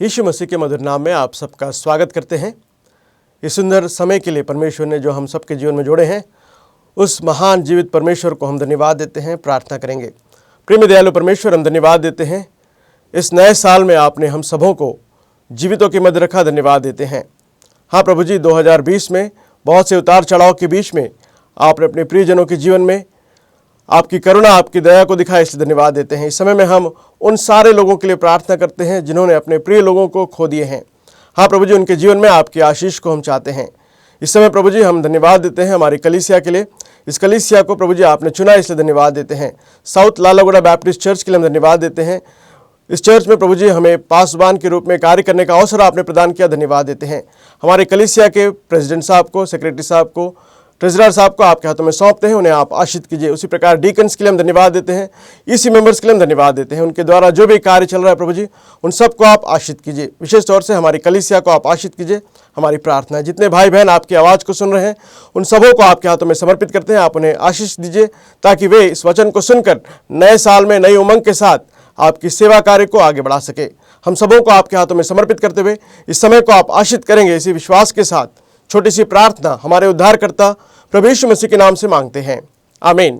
यीशु मसीह के मधुर नाम में आप सबका स्वागत करते हैं। इस सुंदर समय के लिए परमेश्वर ने जो हम सबके जीवन में जोड़े हैं, उस महान जीवित परमेश्वर को हम धन्यवाद देते हैं, प्रार्थना करेंगे। प्रेम दयालु परमेश्वर, हम धन्यवाद देते हैं, इस नए साल में आपने हम सबों को जीवितों के मध्य रखा, धन्यवाद देते हैं। हाँ प्रभु जी, 2020 में बहुत से उतार चढ़ाव के बीच में आपने अपने प्रियजनों के जीवन में आपकी करुणा, आपकी दया को दिखाया, इसलिए धन्यवाद देते हैं। इस समय में हम उन सारे लोगों के लिए प्रार्थना करते हैं जिन्होंने अपने प्रिय लोगों को खो दिए हैं। हाँ प्रभु जी, उनके जीवन में आपकी आशीष को हम चाहते हैं। इस समय प्रभु जी हम धन्यवाद देते हैं हमारी कलीसिया के लिए। इस कलीसिया को प्रभु जी आपने चुना, इसलिए धन्यवाद देते हैं। साउथ लालागुड़ा बैप्टिस्ट चर्च के लिए हम धन्यवाद देते हैं। इस चर्च में प्रभु जी हमें पासवान के रूप में कार्य करने का अवसर आपने प्रदान किया, धन्यवाद देते हैं। हमारे कलीसिया के प्रेसिडेंट साहब को, सेक्रेटरी साहब को, ट्रेजरर साहब को आपके हाथों में सौंपते हैं, उन्हें आप आशीष कीजिए। उसी प्रकार डीकन्स के लिए हम धन्यवाद देते हैं, ईसी मेंबर्स के लिए हम धन्यवाद देते हैं। उनके द्वारा जो भी कार्य चल रहा है प्रभु जी, उन सबको आप आशीष कीजिए। विशेष तौर से हमारी कलीसिया को आप आशीष कीजिए। हमारी प्रार्थना है, जितने भाई बहन आपकी आवाज़ को सुन रहे हैं, उन सबों को आपके हाथों में समर्पित करते हैं। आप उन्हें आशीष दीजिए ताकि वे इस वचन को सुनकर नए साल में नई उमंग के साथ आपकी सेवा कार्य को आगे बढ़ा सके। हम सबों को आपके हाथों में समर्पित करते हुए इस समय को आप आशीष करेंगे, इसी विश्वास के साथ छोटी सी प्रार्थना हमारे उद्धारकर्ता प्रभु यीशु मसीह के नाम से मांगते हैं, आमीन।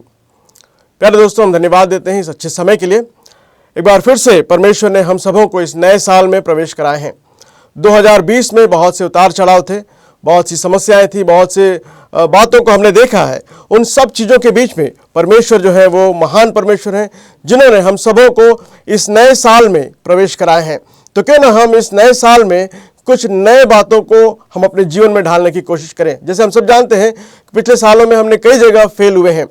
प्यारे दोस्तों, हम धन्यवाद देते हैं इस अच्छे समय के लिए। एक बार फिर से परमेश्वर ने हम सबों को इस नए साल में प्रवेश कराए हैं। 2020 में बहुत से उतार चढ़ाव थे, बहुत सी समस्याएं थी, बहुत से बातों को हमने देखा है। उन सब चीज़ों के बीच में परमेश्वर जो है वो महान परमेश्वर हैं, जिन्होंने हम सबों को इस नए साल में प्रवेश कराए हैं। तो क्यों ना हम इस नए साल में कुछ नए बातों को हम अपने जीवन में ढालने की कोशिश करें। जैसे हम सब जानते हैं, पिछले सालों में हमने कई जगह फेल हुए हैं।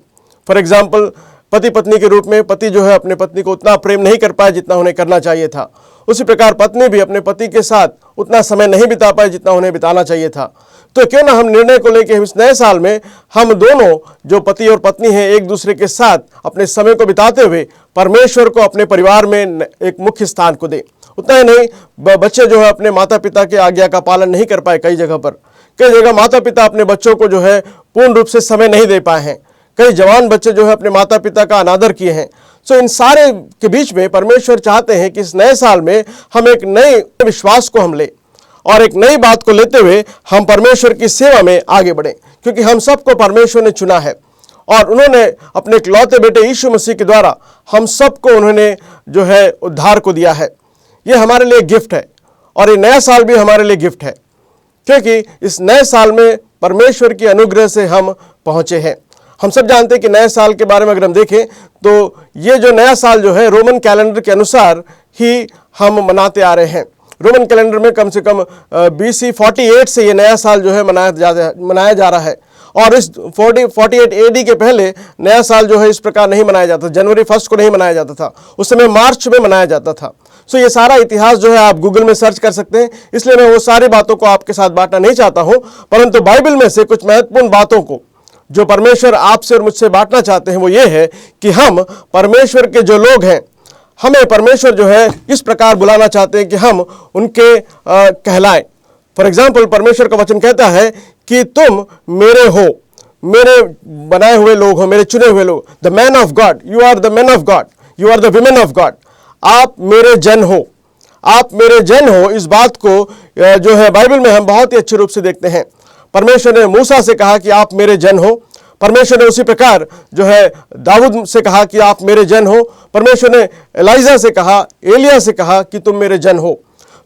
फॉर एग्जाम्पल, पति पत्नी के रूप में पति जो है अपने पत्नी को उतना प्रेम नहीं कर पाए जितना उन्हें करना चाहिए था। उसी प्रकार पत्नी भी अपने पति के साथ उतना समय नहीं बिता पाए जितना उन्हें बिताना चाहिए था। तो क्यों ना हम निर्णय को लेकर इस नए साल में हम दोनों जो पति और पत्नी हैं, एक दूसरे के साथ अपने समय को बिताते हुए परमेश्वर को अपने परिवार में एक मुख्य स्थान को दें। उतना ही नहीं, बच्चे जो है अपने माता पिता के आज्ञा का पालन नहीं कर पाए। कई जगह माता पिता अपने बच्चों को जो है पूर्ण रूप से समय नहीं दे पाए हैं। कई जवान बच्चे जो है अपने माता पिता का अनादर किए हैं। सो इन सारे के बीच में परमेश्वर चाहते हैं कि इस नए साल में हम एक नए विश्वास को हम ले और एक नई बात को लेते हुए हम परमेश्वर की सेवा में आगे बढ़ें, क्योंकि हम सबको परमेश्वर ने चुना है और उन्होंने अपने इकलौते बेटे यीशु मसीह के द्वारा हम सबको उन्होंने जो है उद्धार को दिया है। ये हमारे लिए गिफ्ट है और ये नया साल भी हमारे लिए गिफ्ट है, क्योंकि इस नए साल में परमेश्वर की अनुग्रह से हम पहुँचे हैं। हम सब जानते हैं कि नए साल के बारे में अगर हम देखें तो ये जो नया साल जो है रोमन कैलेंडर के अनुसार ही हम मनाते आ रहे हैं। रोमन कैलेंडर में कम से कम BC 48 से ये नया साल जो है मनाया जा रहा है और इस 48 AD के पहले नया साल जो है इस प्रकार नहीं मनाया जाता। जनवरी 1 को नहीं मनाया जाता था, उस समय मार्च में मनाया जाता था। सो ये सारा इतिहास जो है आप गूगल में सर्च कर सकते हैं, इसलिए मैं वो सारी बातों को आपके साथ बांटना नहीं चाहता हूँ, परंतु बाइबल में से कुछ महत्वपूर्ण बातों को जो परमेश्वर आपसे और मुझसे बांटना चाहते हैं वो ये है कि हम परमेश्वर के जो लोग हैं, हमें परमेश्वर जो है इस प्रकार बुलाना चाहते हैं कि हम उनके कहलाएं। फॉर एग्जाम्पल, परमेश्वर का वचन कहता है कि तुम मेरे हो, मेरे बनाए हुए लोग हो, मेरे चुने हुए लोग। The man of God, you are the man of God, you are the women of God. आप मेरे जन हो, आप मेरे जन हो। इस बात को जो है बाइबल में हम बहुत ही अच्छे रूप से देखते हैं। परमेश्वर ने मूसा से कहा कि आप मेरे जन हो। परमेश्वर ने उसी प्रकार जो है दाऊद से कहा कि आप मेरे जन हो। परमेश्वर ने एलिजा से कहा, एलिया से कहा कि तुम मेरे जन हो।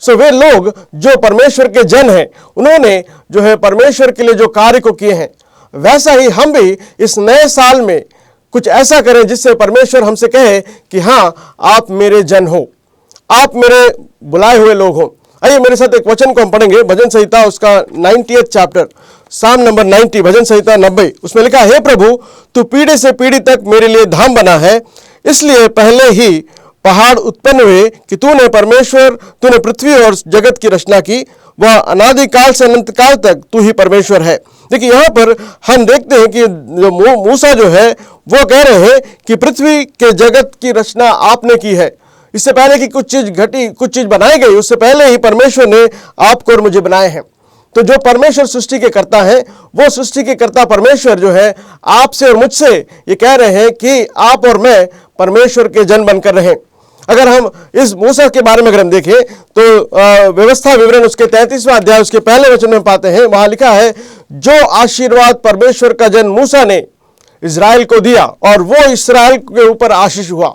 सो वे लोग जो परमेश्वर के जन हैं, उन्होंने जो है परमेश्वर के लिए जो कार्य को किए हैं, वैसा ही हम भी इस नए साल में कुछ ऐसा करें जिससे परमेश्वर हमसे कहे कि हाँ, आप मेरे जन हो, आप मेरे बुलाए हुए लोग हो। आइए मेरे साथ एक वचन को हम पढ़ेंगे, भजन संहिता उसका 90th चैप्टर, साम नंबर 90, भजन संहिता 90। उसमें लिखा है, हे प्रभु, तू पीढ़ी से पीढ़ी तक मेरे लिए धाम बना है, इसलिए पहले ही पहाड़ उत्पन्न हुए कि तूने परमेश्वर, तूने पृथ्वी और जगत की रचना की। वह अनादिकाल से अनंत काल तक तू ही परमेश्वर है। देखिए यहाँ पर हम देखते हैं कि जो मूसा जो है वो कह रहे हैं कि पृथ्वी के जगत की रचना आपने की है। इससे पहले कि कुछ चीज घटी, कुछ चीज बनाई गई, उससे पहले ही परमेश्वर ने आपको और मुझे बनाए हैं। तो जो परमेश्वर सृष्टि के कर्ता है, वो सृष्टि के कर्ता परमेश्वर जो है आपसे और मुझसे ये कह रहे हैं कि आप और मैं परमेश्वर के जन बनकर रहें। अगर हम इस मूसा के बारे में अगर हम देखें तो व्यवस्था विवरण उसके 33वां अध्याय उसके पहले वचन में पाते हैं, वहां लिखा है, जो आशीर्वाद परमेश्वर का जन मूसा ने इज़राइल को दिया और वो इस्राएल के ऊपर आशीष हुआ।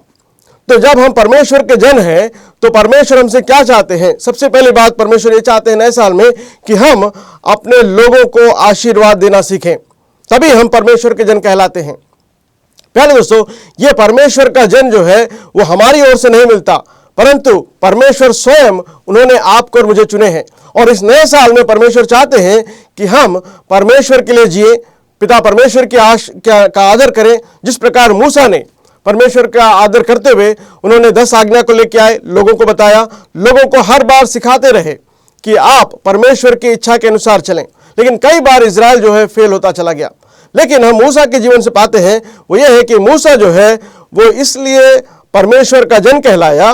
तो जब हम परमेश्वर के जन हैं तो परमेश्वर हमसे क्या चाहते हैं? सबसे पहली बात परमेश्वर ये चाहते हैं नए साल में कि हम अपने लोगों को आशीर्वाद देना सीखें, तभी हम परमेश्वर के जन कहलाते हैं। प्यारे दोस्तों, ये परमेश्वर का जन जो है वो हमारी ओर से नहीं मिलता, परंतु परमेश्वर स्वयं उन्होंने आपको और मुझे चुने हैं। और इस नए साल में परमेश्वर चाहते हैं कि हम परमेश्वर के लिए जिए, पिता परमेश्वर की का आदर करें। जिस प्रकार मूसा ने परमेश्वर का आदर करते हुए उन्होंने 10 आज्ञा को लेकर आए, लोगों को बताया, लोगों को हर बार सिखाते रहे कि आप परमेश्वर की इच्छा के अनुसार चलें। लेकिन कई बार इज़राइल जो है फेल होता चला गया। लेकिन हम मूसा के जीवन से पाते हैं वो ये है कि मूसा जो है वो इसलिए परमेश्वर का जन कहलाया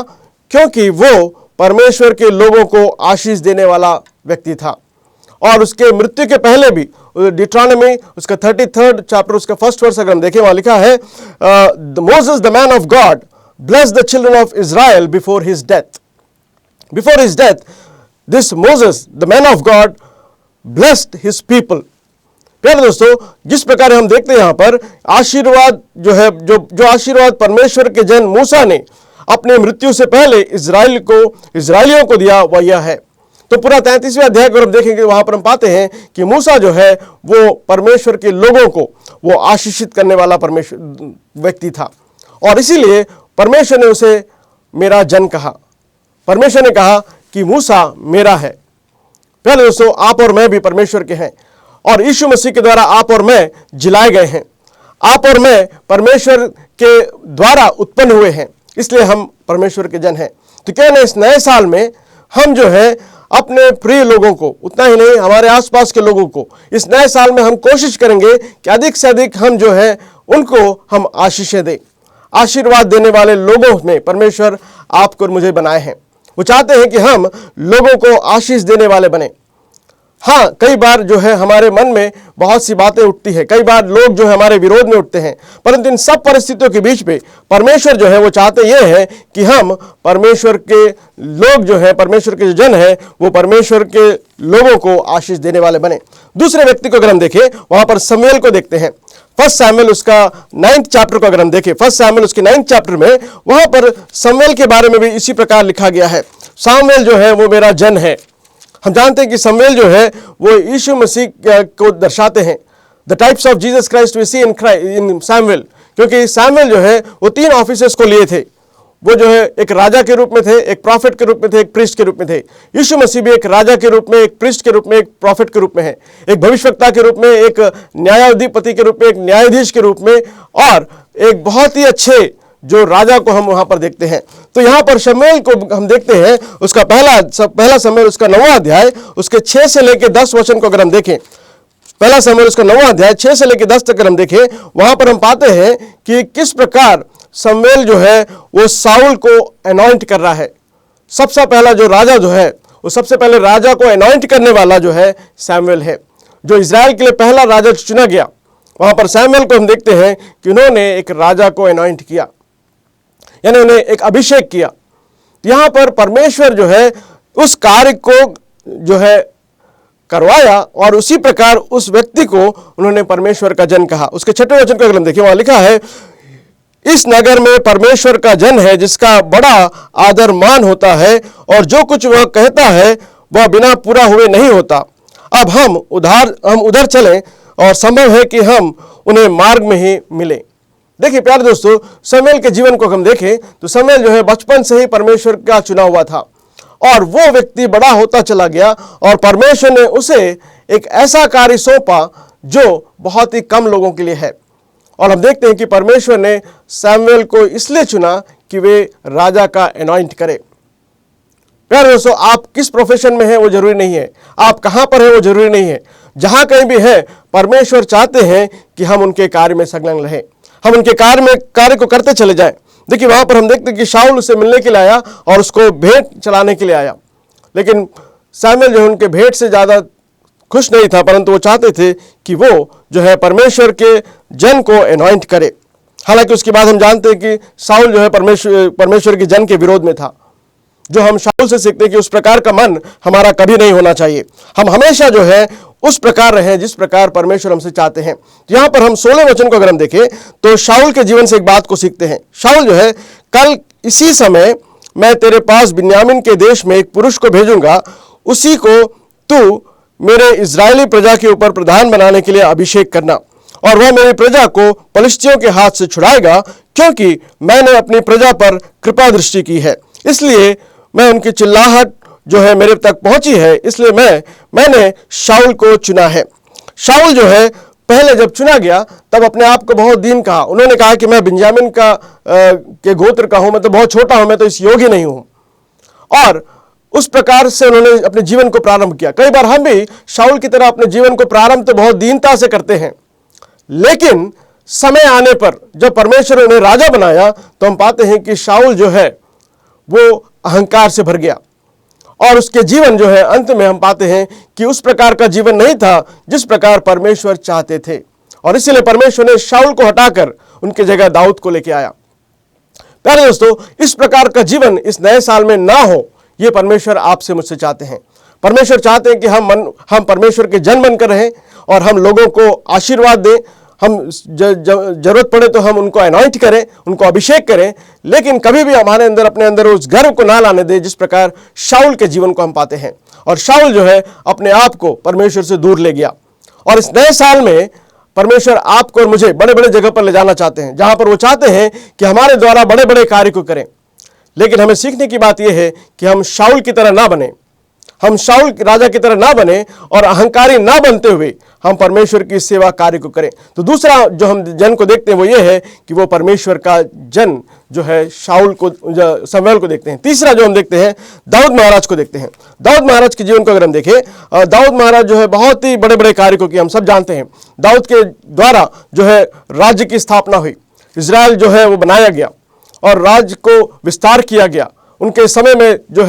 क्योंकि वो परमेश्वर के लोगों को आशीष देने वाला व्यक्ति था। और उसके मृत्यु के पहले भी डिट्रॉनमी उसका 33rd चैप्टर उसका 1st वर्स अगर हम देखें, वहां लिखा है, Moses the man of God bless the children of Israel before his death. Before his death this Moses the man of God blessed his people. प्यारे दोस्तों, जिस प्रकार हम देखते हैं यहाँ पर आशीर्वाद जो है, जो आशीर्वाद परमेश्वर के जन मूसा ने अपने मृत्यु से पहले इज़राइलियों को दिया वह यह है। तो पूरा 33वें अध्याय को हम देखेंगे, वहां पर हम पाते हैं कि मूसा जो है वो परमेश्वर के लोगों को वो आशीषित करने वाला परमेश्वर व्यक्ति था। और इसीलिए परमेश्वर ने उसे मेरा जन कहा। परमेश्वर ने कहा कि मूसा मेरा है। पहले दोस्तों, आप और मैं भी परमेश्वर के हैं और यीशु मसीह के द्वारा आप और मैं जिलाए गए हैं। आप और मैं परमेश्वर के द्वारा उत्पन्न हुए हैं, इसलिए हम परमेश्वर के जन हैं। तो क्या ना इस नए साल में हम जो है अपने प्रिय लोगों को, उतना ही नहीं हमारे आसपास के लोगों को, इस नए साल में हम कोशिश करेंगे कि अधिक से अधिक हम जो है उनको हम आशीषें दें। आशीर्वाद देने वाले लोगों में परमेश्वर आपको और मुझे बनाए हैं। वो चाहते हैं कि हम लोगों को आशीष देने वाले बने। हाँ, कई बार जो है हमारे मन में बहुत सी बातें उठती है, कई बार लोग जो है हमारे विरोध में उठते हैं, परंतु इन सब परिस्थितियों के बीच में परमेश्वर जो है वो चाहते ये है कि हम परमेश्वर के लोग जो है, परमेश्वर के जो जन है, वो परमेश्वर के लोगों को आशीष देने वाले बने। दूसरे व्यक्ति को अगर हम देखें, वहां पर शमूएल को देखते हैं। 1 शमूएल उसका 9th चैप्टर को अगर हम देखें, 1 शमूएल उसके 9th चैप्टर में वहां पर शमूएल के बारे में भी इसी प्रकार लिखा गया है, शमूएल जो है वो मेरा जन है। हम जानते हैं कि शमूएल जो है वो यीशु मसीह को दर्शाते हैं। The types of Jesus Christ we see in Samuel, क्योंकि शमूएल जो है वो 3 ऑफिसेस को लिए थे। वो जो है एक राजा के रूप में थे, एक प्रॉफिट के रूप में थे, एक प्रीस्ट के रूप में थे। यीशु मसीह भी एक राजा के रूप में, एक प्रीस्ट के रूप में, एक प्रॉफिट के रूप में है, एक भविष्यवक्ता के रूप में, एक न्यायाधिपति के रूप में, एक न्यायाधीश के रूप में, और एक बहुत ही अच्छे जो राजा को हम वहां पर देखते हैं। तो यहाँ पर शमूएल को हम देखते हैं, उसका पहला शमूएल उसका 9वां अध्याय उसके 6 से लेकर 10 वचन को अगर हम देखें, पहला शमूएल उसका 9वां अध्याय 6 से लेकर 10 तक अगर हम देखें, वहां पर हम पाते हैं कि किस प्रकार शमूएल जो है वो साउल को अनॉइंट कर रहा है। सबसे पहला जो राजा जो है, वो सबसे पहले राजा को अनॉइंट करने वाला जो है शमूएल है, जो इज़राइल के लिए पहला राजा चुना गया। वहां पर शमूएल को हम देखते हैं कि उन्होंने एक राजा को अनॉइंट किया, यानी उन्हें एक अभिषेक किया। यहां पर परमेश्वर जो है उस कार्य को जो है करवाया और उसी प्रकार उस व्यक्ति को उन्होंने परमेश्वर का जन कहा। उसके 6वें वचन को अगर हम देखें, वहां लिखा है, इस नगर में परमेश्वर का जन है जिसका बड़ा आदर मान होता है और जो कुछ वह कहता है वह बिना पूरा हुए नहीं होता। अब हम उधर चलें और संभव है कि हम उन्हें मार्ग में ही मिलें। देखिए प्यारे दोस्तों, शमूएल के जीवन को हम देखें तो शमूएल जो है बचपन से ही परमेश्वर का चुना हुआ था और वो व्यक्ति बड़ा होता चला गया और परमेश्वर ने उसे एक ऐसा कार्य सौंपा जो बहुत ही कम लोगों के लिए है। और हम देखते हैं कि परमेश्वर ने शमूएल को इसलिए चुना कि वे राजा का अनॉइंट करे। प्यारे दोस्तों, आप किस प्रोफेशन में हैं वो जरूरी नहीं है, आप कहां पर हैं वो जरूरी नहीं है। जहां कहीं भी है, परमेश्वर चाहते हैं कि हम उनके कार्य में संलग्न रहें, हम उनके कार्य को करते चले जाएं। देखिए वहां पर हम देखते हैं कि शाऊल उसे मिलने के लिए आया और उसको भेंट चलाने के लिए आया, लेकिन शमूएल जो है उनके भेंट से ज्यादा खुश नहीं था, परंतु वो चाहते थे कि वो जो है परमेश्वर के जन को अनॉइंट करे। हालांकि उसके बाद हम जानते हैं कि शाऊल जो है परमेश्वर के जन के विरोध में था। जो हम शाऊल से सीखते हैं कि उस प्रकार का मन हमारा कभी नहीं होना चाहिए। हम हमेशा जो है उस प्रकार रहें जिस प्रकार परमेश्वर हमसे चाहते हैं। तो यहाँ पर हम 16 वचन को अगर हम देखें तो शाऊल के जीवन से एक बात को सीखते हैं। शाऊल जो है, कल इसी समय मैं तेरे पास बिन्यामीन के देश में एक पुरुष को भेजूंगा, उसी को तू मेरे इजरायली प्रजा के ऊपर प्रधान बनाने के लिए अभिषेक करना, और वह मेरी प्रजा को पलिश्तियों के हाथ से छुड़ाएगा, क्योंकि मैंने अपनी प्रजा पर कृपा दृष्टि की है। इसलिए मैं उनकी चिल्लाहट जो है मेरे तक पहुंची है, इसलिए मैंने शाऊल को चुना है। शाऊल जो है पहले जब चुना गया तब अपने आप को बहुत दीन कहा। उन्होंने कहा कि मैं बिन्यामीन के गोत्र का हूं, मैं तो बहुत छोटा हूं, मैं तो इस योग्य नहीं हूं, और उस प्रकार से उन्होंने अपने जीवन को प्रारंभ किया। कई बार हम भी शाऊल की तरह अपने जीवन को प्रारंभ तो बहुत दीनता से करते हैं, लेकिन समय आने पर जब परमेश्वर ने उन्हें राजा बनाया तो हम पाते हैं कि शाऊल जो है वो अहंकार से भर गया, और उसके जीवन जो है अंत में हम पाते हैं कि उस प्रकार का जीवन नहीं था जिस प्रकार परमेश्वर चाहते थे, और इसलिए परमेश्वर ने शाऊल को हटाकर उनकी जगह दाऊद को लेकर आया। प्यारे दोस्तों, इस प्रकार का जीवन इस नए साल में ना हो, ये परमेश्वर आपसे मुझसे चाहते हैं। परमेश्वर चाहते हैं कि हम परमेश्वर के जन बनकर रहें और हम लोगों को आशीर्वाद दें। हम जरूरत पड़े तो हम उनको अनॉइंट करें, उनको अभिषेक करें, लेकिन कभी भी हमारे अंदर अपने अंदर उस गर्व को ना लाने दें जिस प्रकार शाऊल के जीवन को हम पाते हैं। और शाऊल जो है अपने आप को परमेश्वर से दूर ले गया, और इस नए साल में परमेश्वर आपको और मुझे बड़े बड़े जगह पर ले जाना चाहते हैं, जहां पर वो चाहते हैं कि हमारे द्वारा बड़े बड़े कार्य को करें। लेकिन हमें सीखने की बात यह है कि हम शाऊल की तरह ना बने, हम शाऊल राजा की तरह ना बने, और अहंकारी ना बनते हुए हम परमेश्वर की सेवा कार्य को करें। तो दूसरा जो हम जन को देखते हैं वो ये है कि वो परमेश्वर का जन जो है शाऊल को, शमूएल को देखते हैं। तीसरा जो हम देखते हैं दाऊद महाराज को देखते हैं। दाऊद महाराज के जीवन को अगर हम देखें, दाऊद महाराज जो है बहुत ही बड़े बड़े कार्य को किए, हम सब जानते हैं। दाऊद के द्वारा जो है राज्य की स्थापना हुई, इजराइल जो है वो बनाया गया और राज्य को विस्तार किया गया। उनके समय में जो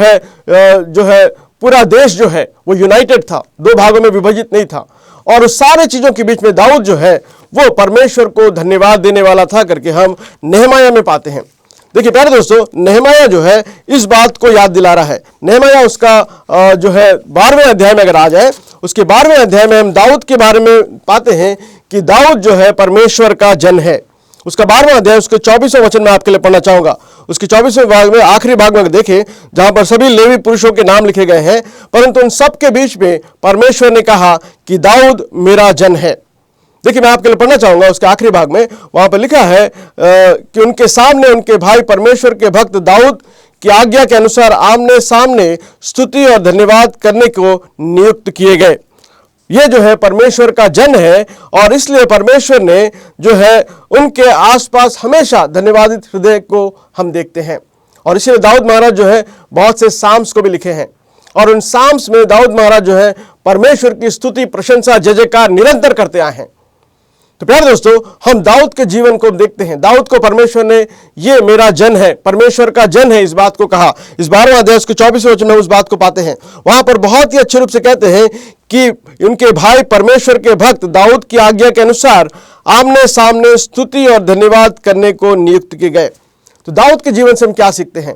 है पूरा देश जो है वो यूनाइटेड था, दो भागों में विभाजित नहीं था, और उस सारे चीजों के बीच में दाऊद जो है वो परमेश्वर को धन्यवाद देने वाला था करके हम नेहमाया में पाते हैं। देखिए प्यारे दोस्तों, नेहमाया जो है इस बात को याद दिला रहा है। नेहमाया उसका जो है 12वें अध्याय में अगर आ जाए, उसके 12वें अध्याय में हम दाऊद के बारे में पाते हैं कि दाऊद जो है परमेश्वर का जन है। उसका 12वां अध्याय उसके 24वें वचन में आपके लिए पढ़ना चाहूंगा। उसके 24वें भाग में, आखिरी भाग में देखें, जहां पर सभी लेवी पुरुषों के नाम लिखे गए हैं, परंतु उन सब के बीच में परमेश्वर ने कहा कि दाऊद मेरा जन है। देखिए मैं आपके लिए पढ़ना चाहूंगा उसके आखिरी भाग में, वहां पर लिखा है कि उनके सामने उनके भाई परमेश्वर के भक्त दाऊद की आज्ञा के अनुसार आमने सामने स्तुति और धन्यवाद करने को नियुक्त किए गए। ये जो है परमेश्वर का जन है, और इसलिए परमेश्वर ने जो है उनके आसपास हमेशा धन्यवादित हृदय को हम देखते हैं। और इसलिए दाऊद महाराज जो है बहुत से साम्स को भी लिखे हैं, और उन साम्स में दाऊद महाराज जो है परमेश्वर की स्तुति, प्रशंसा, जय जयकार निरंतर करते आए हैं। तो प्यारे दोस्तों, हम दाऊद के जीवन को देखते हैं। दाऊद को परमेश्वर ने ये मेरा जन है, परमेश्वर का जन है, इस बात को कहा। इस 12वें अध्याय के 24वें वचन में उस बात को पाते हैं। वहां पर बहुत ही अच्छे रूप से कहते हैं कि उनके भाई परमेश्वर के भक्त दाऊद की आज्ञा के अनुसार आमने सामने स्तुति और धन्यवाद करने को नियुक्त किए गए। तो दाऊद के जीवन से हम क्या सीखते हैं?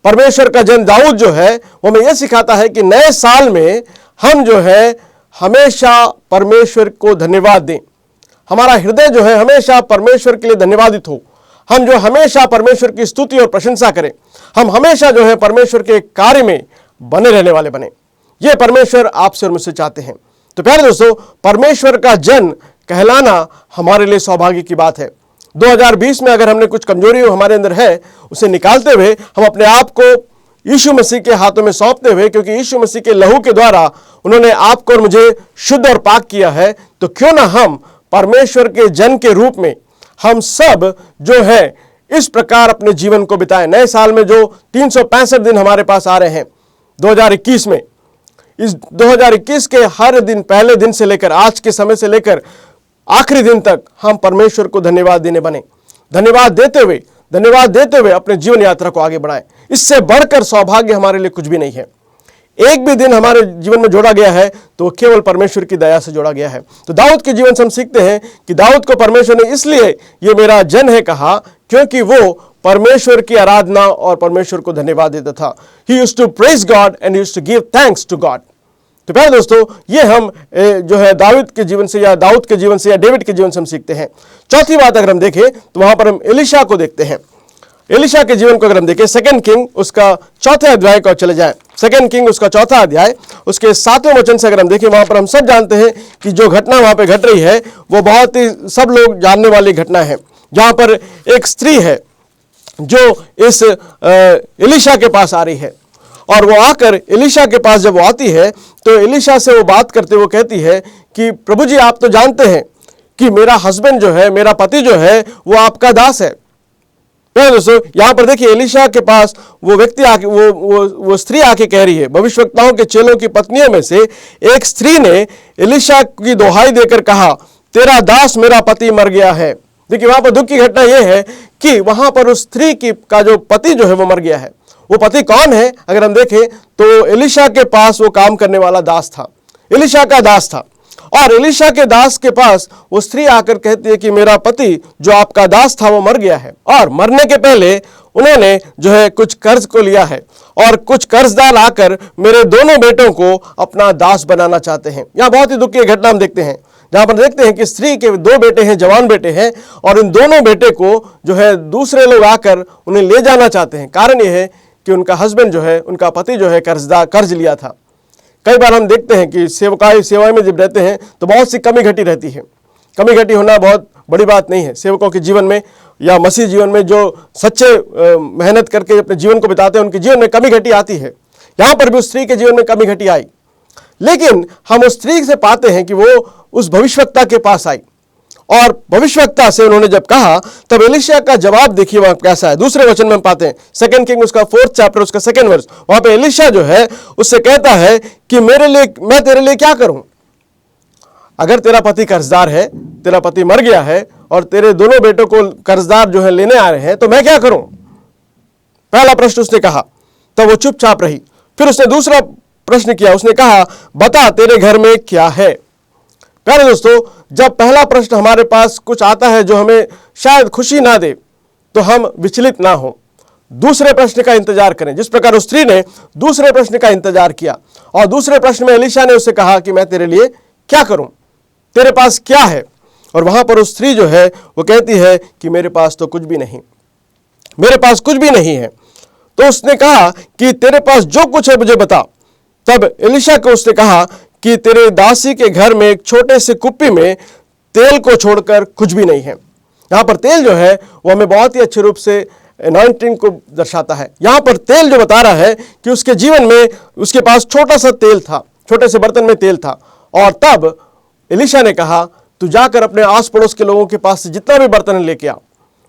परमेश्वर का जन दाऊद जो है वो हमें यह सिखाता है कि नए साल में हम जो है हमेशा परमेश्वर को धन्यवाद दें। हमारा हृदय जो है हमेशा परमेश्वर के लिए धन्यवादित हो। हम जो हमेशा परमेश्वर की स्तुति और प्रशंसा करें। हम हमेशा जो है परमेश्वर के कार्य में बने रहने वाले बने। ये परमेश्वर आपसे और मुझसे चाहते हैं। तो प्यारे दोस्तों, परमेश्वर का जन कहलाना हमारे लिए सौभाग्य की बात है। 2020 में अगर हमने कुछ कमजोरी हमारे अंदर है, उसे निकालते हुए हम अपने आप को यीशु मसीह के हाथों में सौंपते हुए, क्योंकि यीशु मसीह के लहू के द्वारा उन्होंने आपको और मुझे शुद्ध और पाक किया है, तो क्यों ना हम परमेश्वर के जन के रूप में हम सब जो है इस प्रकार अपने जीवन को बिताएं। नए साल में जो 365 दिन हमारे पास आ रहे हैं 2021 में, इस 2021 के हर दिन, पहले दिन से लेकर आज के समय से लेकर आखिरी दिन तक हम परमेश्वर को धन्यवाद देने बने। धन्यवाद देते हुए अपने जीवन यात्रा को आगे बढ़ाएं। इससे बढ़कर सौभाग्य हमारे लिए कुछ भी नहीं है। एक भी दिन हमारे जीवन में जोड़ा गया है तो वो केवल परमेश्वर की दया से जोड़ा गया है। तो दाऊद के जीवन से हम सीखते हैं कि दाऊद को परमेश्वर ने इसलिए ये मेरा जन है कहा क्योंकि वो परमेश्वर की आराधना और परमेश्वर को धन्यवाद देता था। He used to praise God and used to give thanks to God. तो प्यारे दोस्तों, ये हम जो है दाऊद के जीवन से या डेविड के जीवन से हम सीखते हैं। चौथी बात अगर हम देखें तो वहां पर हम एलिशा को देखते हैं। एलिशा के जीवन को अगर हम देखें, 2 किंग उसका 4 अध्याय को चले जाएं, 2 किंग उसका 4 अध्याय उसके 7वें वचन से अगर हम देखें, वहां पर हम सब जानते हैं कि जो घटना वहां पे घट रही है वो बहुत ही सब लोग जानने वाली घटना है, जहां पर एक स्त्री है जो इस एलिशा के पास आ रही है और वो आकर एलिशा के पास जब वो आती है तो एलिशा से वो बात करते वो कहती है कि प्रभु जी, आप तो जानते हैं कि मेरा हस्बैंड जो है, मेरा पति जो है वो आपका दास है। दोस्तों, यहां पर देखिए एलिशा के पास वो व्यक्ति आके वो स्त्री आके कह रही है। भविष्यवक्ताओं के चेलों की पत्नियों में से एक स्त्री ने एलिशा की दोहाई देकर कहा, तेरा दास मेरा पति मर गया है। देखिए वहां पर दुख की घटना यह है कि वहां पर उस स्त्री का जो पति जो है वो मर गया है। वो पति कौन है? अगर हम देखें तो एलिशा के पास वो काम करने वाला दास था, एलिशा का दास था। और एलिशा के दास के पास वो स्त्री आकर कहती है कि मेरा पति जो आपका दास था वो मर गया है, और मरने के पहले उन्होंने जो है कुछ कर्ज को लिया है और कुछ कर्जदार आकर मेरे दोनों बेटों को अपना दास बनाना चाहते हैं। यहाँ बहुत ही दुख की घटना हम देखते हैं, जहां पर देखते हैं कि स्त्री के 2 बेटे हैं, जवान बेटे हैं, और इन दोनों बेटे को जो है दूसरे लोग आकर उन्हें ले जाना चाहते हैं। कारण यह है कि उनका हस्बैंड जो है, उनका पति जो है कर्ज लिया था। कई बार हम देखते हैं कि सेवाएं में जब रहते हैं तो बहुत सी कमी घटी रहती है। कमी घटी होना बहुत बड़ी बात नहीं है। सेवकों के जीवन में या मसीह जीवन में जो सच्चे मेहनत करके अपने जीवन को बिताते हैं, उनके जीवन में कमी घटी आती है। यहाँ पर भी उस स्त्री के जीवन में कमी घटी आई, लेकिन हम उस स्त्री से पाते हैं कि वो उस भविष्यवक्ता के पास आई और भविष्यवक्ता से उन्होंने जब कहा, तब एलिशा का जवाब देखिए वहां कैसा है। दूसरे वचन में हम पाते हैं 2 किंग उसका 4th चैप्टर उसका 2nd वर्स, वहां पे एलिशा जो है उससे कहता है कि मैं तेरे लिए क्या करूं? अगर तेरा पति कर्जदार है, तेरा पति मर गया है और तेरे दोनों बेटों को कर्जदार जो है लेने आ रहे हैं, तो मैं क्या करूं? पहला प्रश्न उसने कहा। तब वो चुपचाप रही। फिर उसने दूसरा प्रश्न किया, उसने कहा, बता तेरे घर में क्या है? प्यारे दोस्तों, जब पहला प्रश्न हमारे पास कुछ आता है जो हमें शायद खुशी ना दे, तो हम विचलित ना हो, दूसरे प्रश्न का इंतजार करें। जिस प्रकार उस स्त्री ने दूसरे प्रश्न का इंतजार किया और दूसरे प्रश्न में एलिशा ने उससे कहा कि मैं तेरे लिए क्या करूं, तेरे पास क्या है? और वहां पर उस स्त्री जो है वो कहती है कि मेरे पास तो कुछ भी नहीं, मेरे पास कुछ भी नहीं है। तो उसने कहा कि तेरे पास जो कुछ है मुझे बता। तब एलिशा को उसने कहा कि तेरे दासी के घर में एक छोटे से कुप्पी में तेल को छोड़कर कुछ भी नहीं है। यहाँ पर तेल जो है वो हमें बहुत ही अच्छे रूप से अनॉइंटिंग को दर्शाता है। यहाँ पर तेल जो बता रहा है कि उसके जीवन में उसके पास छोटा सा तेल था, छोटे से बर्तन में तेल था। और तब एलिशा ने कहा, तू जाकर अपने आस पड़ोस के लोगों के पास से जितना भी बर्तन लेके आ।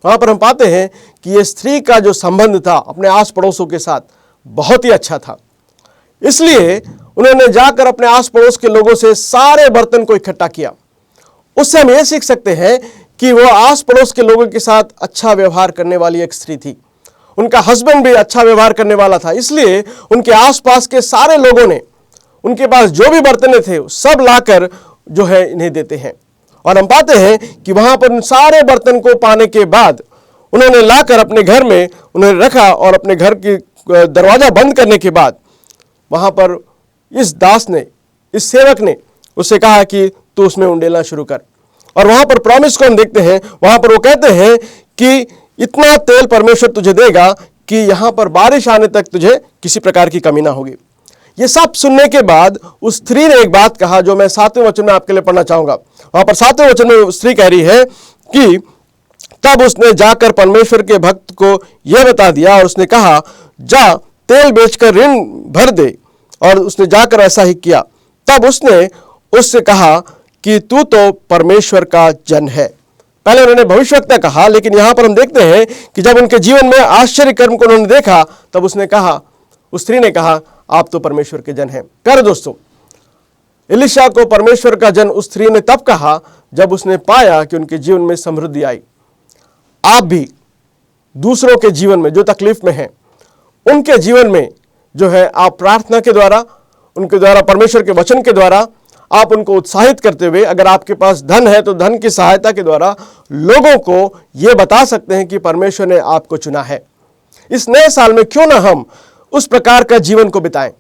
वहाँ पर हम पाते हैं कि ये स्त्री का जो संबंध था अपने आस पड़ोसों के साथ बहुत ही अच्छा था, इसलिए उन्होंने जाकर अपने आस पड़ोस के लोगों से सारे बर्तन को इकट्ठा किया। उससे हम ये सीख सकते हैं कि वो आस पड़ोस के लोगों के साथ अच्छा व्यवहार करने वाली एक स्त्री थी। उनका हस्बैंड भी अच्छा व्यवहार करने वाला था, इसलिए उनके आसपास के सारे लोगों ने उनके पास जो भी बर्तन थे सब लाकर जो है इन्हें देते हैं। और हम पाते हैं कि वहां पर उन सारे बर्तन को पाने के बाद उन्होंने लाकर अपने घर में उन्हें रखा और अपने घर की दरवाजा बंद करने के बाद वहां पर इस दास ने, इस सेवक ने उससे कहा कि तू उसमें उंडेलना शुरू कर। और वहां पर प्रॉमिस को हम देखते हैं, वहां पर वो कहते हैं कि इतना तेल परमेश्वर तुझे देगा कि यहां पर बारिश आने तक तुझे किसी प्रकार की कमी ना होगी। ये सब सुनने के बाद उस स्त्री ने एक बात कहा जो मैं 7वें वचन में आपके लिए पढ़ना चाहूंगा। वहां पर 7वें वचन में स्त्री कह रही है कि तब उसने जाकर परमेश्वर के भक्त को यह बता दिया और उसने कहा, जा तेल बेचकर ऋण भर दे। और उसने जाकर ऐसा ही किया। तब उसने उससे कहा कि तू तो परमेश्वर का जन है। पहले उन्होंने भविष्यवक्ता कहा, लेकिन यहां पर हम देखते हैं कि जब उनके जीवन में आश्चर्य कर्म को उन्होंने देखा, तब उसने कहा, उस स्त्री ने कहा, आप तो परमेश्वर के जन हैं। प्यारे दोस्तों, एलिशा को परमेश्वर का जन उस स्त्री ने तब कहा जब उसने पाया कि उनके जीवन में समृद्धि आई। आप भी दूसरों के जीवन में जो तकलीफ में हैं, उनके जीवन में जो है आप प्रार्थना के द्वारा उनके द्वारा, परमेश्वर के वचन के द्वारा आप उनको उत्साहित करते हुए, अगर आपके पास धन है तो धन की सहायता के द्वारा लोगों को ये बता सकते हैं कि परमेश्वर ने आपको चुना है। इस नए साल में क्यों ना हम उस प्रकार का जीवन को बिताएं।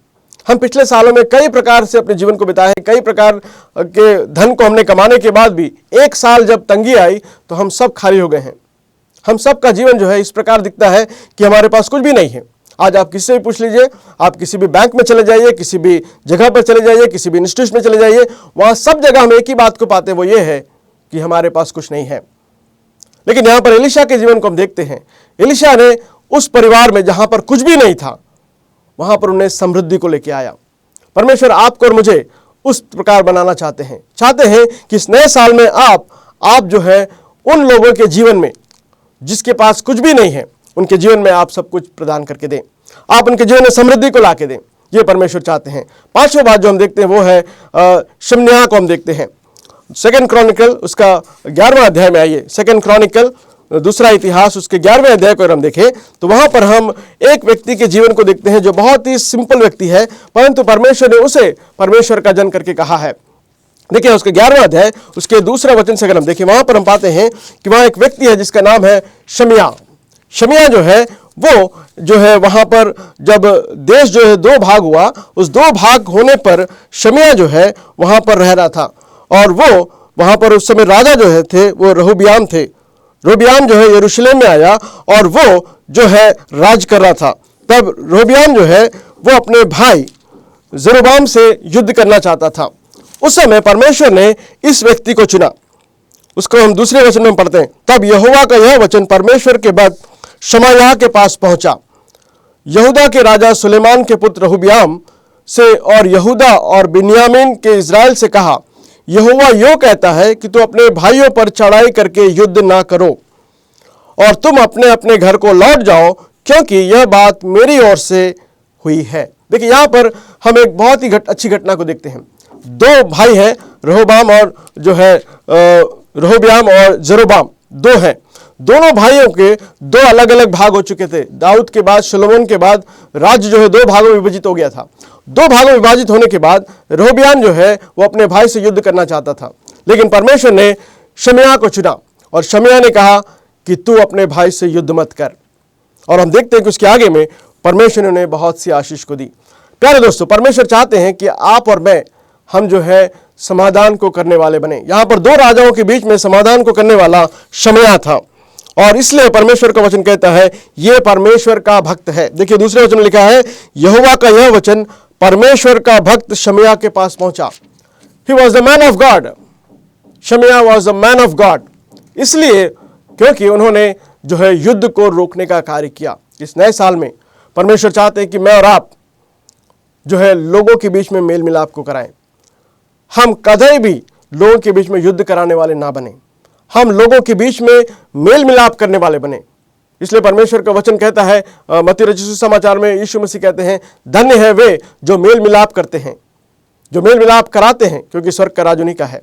हम पिछले सालों में कई प्रकार से अपने जीवन को बिताए, कई प्रकार के धन को हमने कमाने के बाद भी एक साल जब तंगी आई तो हम सब खाली हो गए हैं। हम सब का जीवन जो है इस प्रकार दिखता है कि हमारे पास कुछ भी नहीं है। आज आप किसी से भी पूछ लीजिए, आप किसी भी बैंक में चले जाइए, किसी भी जगह पर चले जाइए, किसी भी इंस्टीट्यूट में चले जाइए, वहाँ सब जगह हम एक ही बात को पाते हैं, वो ये है कि हमारे पास कुछ नहीं है। लेकिन यहाँ पर एलिशा के जीवन को हम देखते हैं। एलिशा ने उस परिवार में जहाँ पर कुछ भी नहीं था, वहाँ पर उन्हें समृद्धि को लेकर आया। परमेश्वर आपको और मुझे उस प्रकार बनाना चाहते हैं कि इस नए साल में आप जो है उन लोगों के जीवन में जिसके पास कुछ भी नहीं है, उनके जीवन में आप सब कुछ प्रदान करके दें, आप उनके जीवन में समृद्धि को ला के दें। ये परमेश्वर चाहते हैं। पांचवी बात जो हम देखते हैं वो है शमन्याह को हम देखते हैं। सेकंड क्रॉनिकल उसका 11वां अध्याय में आइए। सेकंड क्रॉनिकल दूसरा इतिहास उसके 11वें अध्याय को अगर हम देखें तो वहां पर हम एक व्यक्ति के जीवन को देखते हैं जो बहुत ही सिंपल व्यक्ति है, परंतु परमेश्वर ने उसे परमेश्वर का जन करके कहा है। देखिए उसके 11वां अध्याय उसके दूसरे वचन से अगर हम देखें, वहां पर हम पाते हैं कि वहां एक व्यक्ति है जिसका नाम है शमयाह। शमयाह जो है वो जो है वहां पर जब देश जो है दो भाग हुआ, उस दो भाग होने पर शमयाह जो है वहां पर रह रहा था। और वो वहां पर उस समय राजा जो है थे वो रहोबियाम थे। रहोबियाम जो है यरूशलेम में आया और वो जो है राज कर रहा था। तब रहोबियाम जो है वो अपने भाई जेरोबाम से युद्ध करना चाहता था। उस समय परमेश्वर ने इस व्यक्ति को चुना। उसको हम दूसरे वचन में पढ़ते हैं, तब यहोवा का यह वचन परमेश्वर के भक्त शमायाह के पास पहुंचा। यहूदा के राजा सुलेमान के पुत्र रहोबियाम से और यहूदा और बिन्यामीन के इज़राइल से कहा, यहोवा यो कहता है कि तुम अपने भाइयों पर चढ़ाई करके युद्ध ना करो और तुम अपने अपने घर को लौट जाओ, क्योंकि यह बात मेरी ओर से हुई है। देखिए यहाँ पर हम एक बहुत ही अच्छी घटना को देखते हैं। दो भाई हैं, रहोबाम और जो है रहोबियाम और जेरोबाम, दो हैं। दोनों भाइयों के दो अलग अलग भाग हो चुके थे। दाऊद के बाद, सोलोमन के बाद राज्य जो है दो भागों में विभाजित हो गया था। दो भागों में विभाजित होने के बाद रहोबियाम जो है वो अपने भाई से युद्ध करना चाहता था, लेकिन परमेश्वर ने शमयाह को चुना और शमयाह ने कहा कि तू अपने भाई से युद्ध मत कर। और हम देखते हैं कि उसके आगे में परमेश्वर ने उन्हें बहुत सी आशीष को दी। प्यारे दोस्तों, परमेश्वर चाहते हैं कि आप और मैं, हम जो है समाधान को करने वाले बने। यहाँ पर दो राजाओं के बीच में समाधान को करने वाला शमयाह था और इसलिए परमेश्वर का वचन कहता है ये परमेश्वर का भक्त है। देखिए दूसरे वचन में लिखा है, यहोवा का यह वचन परमेश्वर का भक्त शमयाह के पास पहुंचा। He was the man of God. Shemaiah was the man of God, इसलिए क्योंकि उन्होंने जो है युद्ध को रोकने का कार्य किया। इस नए साल में परमेश्वर चाहते हैं कि मैं और आप जो है लोगों के बीच में मेल मिलाप को कराएं। हम कभी भी लोगों के बीच में युद्ध कराने वाले ना बने, हम लोगों के बीच में मेल मिलाप करने वाले बने। इसलिए परमेश्वर का वचन कहता है, मत्ती रचित सुसमाचार में यीशु मसीह कहते हैं, धन्य है वे जो मेल मिलाप करते हैं, जो मेल मिलाप कराते हैं, क्योंकि स्वर्ग का राज उन्हीं का है।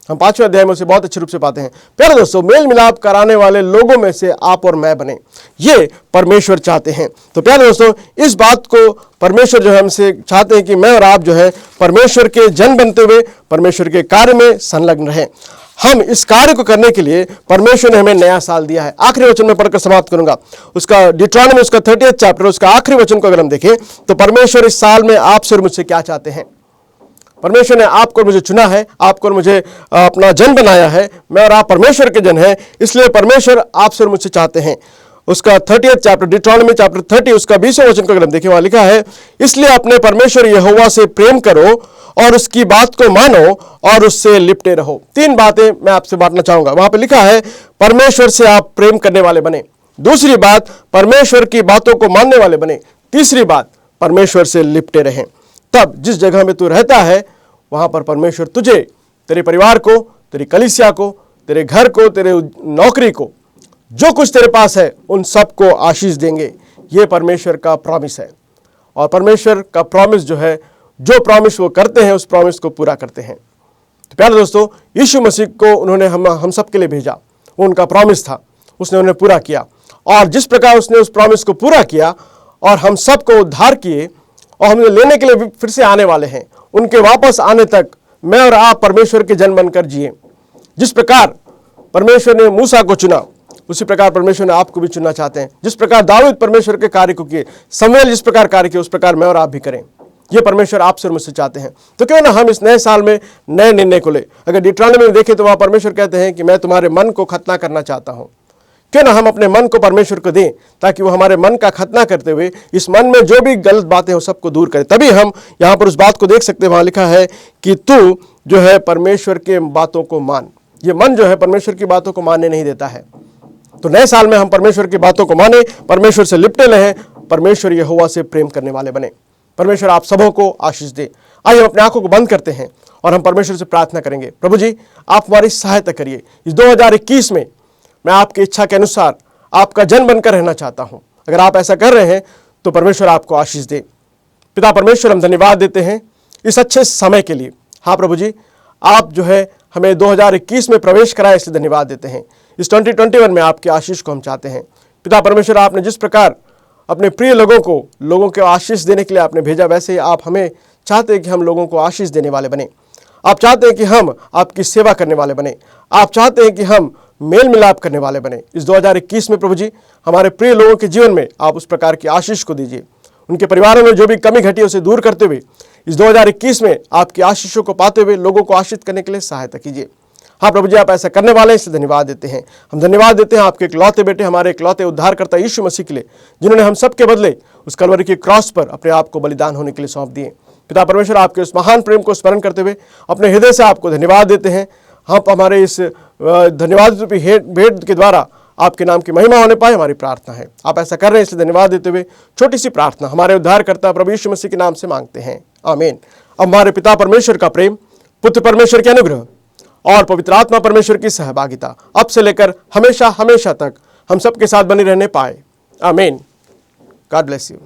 हम 5वें अध्याय में उसे बहुत अच्छे रूप से पाते हैं। प्यारे दोस्तों, मेल मिलाप कराने वाले लोगों में से आप और मैं बने, ये परमेश्वर चाहते हैं। तो प्यारे दोस्तों, इस बात को परमेश्वर जो है हमसे चाहते हैं कि मैं और आप जो है परमेश्वर के जन बनते हुए परमेश्वर के कार्य में संलग्न रहें। हम इस कार्य को करने के लिए परमेश्वर ने हमें नया साल दिया है। आखिरी वचन में पढ़कर समाप्त करूंगा, उसका डिट्रॉनॉमी उसका 30वां चैप्टर, उसका आखिरी वचन को अगर हम देखें तो परमेश्वर इस साल में आपसे और मुझसे क्या चाहते हैं। परमेश्वर ने आपको और मुझे चुना है, आपको और मुझे अपना जन बनाया है। मैं और आप परमेश्वर के जन हैं, इसलिए परमेश्वर आपसे और मुझसे चाहते हैं। उसका 30वां चैप्टर, डिट्रॉनॉमी चैप्टर 30 उसका 20वां वचन को अगर हम देखें, वहां लिखा है, इसलिए अपने परमेश्वर यहोवा से प्रेम करो और उसकी बात को मानो और उससे लिपटे रहो। 3 बातें मैं आपसे बांटना चाहूंगा। वहां पे लिखा है परमेश्वर से आप प्रेम करने वाले बने, दूसरी बात परमेश्वर की बातों को मानने वाले बने, तीसरी बात परमेश्वर से लिपटे रहें। तब जिस जगह में तू रहता है वहां पर परमेश्वर तुझे, तेरे परिवार को, तेरी कलीसिया को, तेरे घर को, तेरे नौकरी को, जो कुछ तेरे पास है उन सबको आशीष देंगे। ये परमेश्वर का प्रॉमिस है। और परमेश्वर का प्रॉमिस जो है, जो प्रॉमिस वो करते हैं उस प्रॉमिस को पूरा करते हैं। तो प्यारे दोस्तों, यीशु मसीह को उन्होंने हम सब के लिए भेजा, वो उनका प्रॉमिस था, उसने उन्हें पूरा किया। और जिस प्रकार उसने उस प्रॉमिस को पूरा किया और हम सबको उद्धार किए और हमें लेने के लिए फिर से आने वाले हैं। उनके वापस आने तक मैं और आप परमेश्वर के जन बनकर जिए। जिस प्रकार परमेश्वर ने मूसा को चुना, उसी प्रकार परमेश्वर ने आपको भी चुनना चाहते हैं। जिस प्रकार दाऊद परमेश्वर के कार्य को किए, शमूएल जिस प्रकार कार्य किए, उस प्रकार मैं और आप भी करें। ये परमेश्वर आपसे और मुझसे चाहते हैं। तो क्यों ना हम इस नए साल में नए निर्णय को ले। अगर डिट्रॉनॉमी में देखें तो वहाँ परमेश्वर कहते हैं कि मैं तुम्हारे मन को खतना करना चाहता हूँ। क्यों ना हम अपने मन को परमेश्वर को दें, ताकि वो हमारे मन का खतना करते हुए इस मन में जो भी गलत बातें हो सबको दूर करे। तभी हम यहाँ पर उस बात को देख सकते हैं। वहाँ लिखा है कि तू जो है परमेश्वर के बातों को मान। ये मन जो है परमेश्वर की बातों को मानने नहीं देता है। तो नए साल में हम परमेश्वर की बातों को माने, परमेश्वर से लिपटे रहें, परमेश्वर यहोवा से प्रेम करने वाले बने। परमेश्वर आप सबों को आशीष दे। आइए हम अपने आंखों को बंद करते हैं और हम परमेश्वर से प्रार्थना करेंगे। प्रभु जी, आप हमारी सहायता करिए। इस 2021 में मैं आपकी इच्छा के अनुसार आपका जन बनकर रहना चाहता हूं। अगर आप ऐसा कर रहे हैं तो परमेश्वर आपको आशीष दे। पिता परमेश्वर, हम धन्यवाद देते हैं इस अच्छे समय के लिए। हाँ प्रभु जी, आप जो है हमें 2021 में प्रवेश कराए, इसलिए धन्यवाद देते हैं। इस 2021 में आपकी आशीष को हम चाहते हैं। पिता परमेश्वर, आपने जिस प्रकार अपने प्रिय लोगों को आशीष देने के लिए आपने भेजा, वैसे ही आप हमें चाहते हैं कि हम लोगों को आशीष देने वाले बने। आप चाहते हैं कि हम आपकी सेवा करने वाले बने। आप चाहते हैं कि हम मेल मिलाप करने वाले बने। इस 2021 में प्रभु जी, हमारे प्रिय लोगों के जीवन में आप उस प्रकार की आशीष को दीजिए। उनके परिवारों में जो भी कमी घटी उसे दूर करते हुए इस 2021 में आपकी आशीषों को पाते हुए लोगों को आशीष करने के लिए सहायता कीजिए। हाँ प्रभु जी, आप ऐसा करने वाले हैं, इसलिए धन्यवाद देते हैं। हम धन्यवाद देते हैं आपके इकलौते बेटे, हमारे इकलौते उद्धारकर्ता यीशु मसीह के लिए, जिन्होंने हम सबके बदले उस कलवरी की क्रॉस पर अपने आप को बलिदान होने के लिए सौंप दिए। पिता परमेश्वर, आपके उस महान प्रेम को स्मरण करते हुए अपने हृदय से आपको धन्यवाद देते हैं। हम हमारे इस धन्यवाद रूपी भेंट के द्वारा आपके नाम की महिमा होने पाए, हमारी प्रार्थना है। आप ऐसा कर रहे हैं, इसलिए धन्यवाद देते हुए छोटी सी प्रार्थना हमारे उद्धारकर्ता प्रभु यीशु मसीह के नाम से मांगते हैं, आमीन। अब हमारे पिता परमेश्वर का प्रेम, पुत्र परमेश्वर के अनुग्रह और पवित्र आत्मा परमेश्वर की सहभागिता अब से लेकर हमेशा हमेशा तक हम सबके साथ बने रहने पाए, आमीन। God bless you.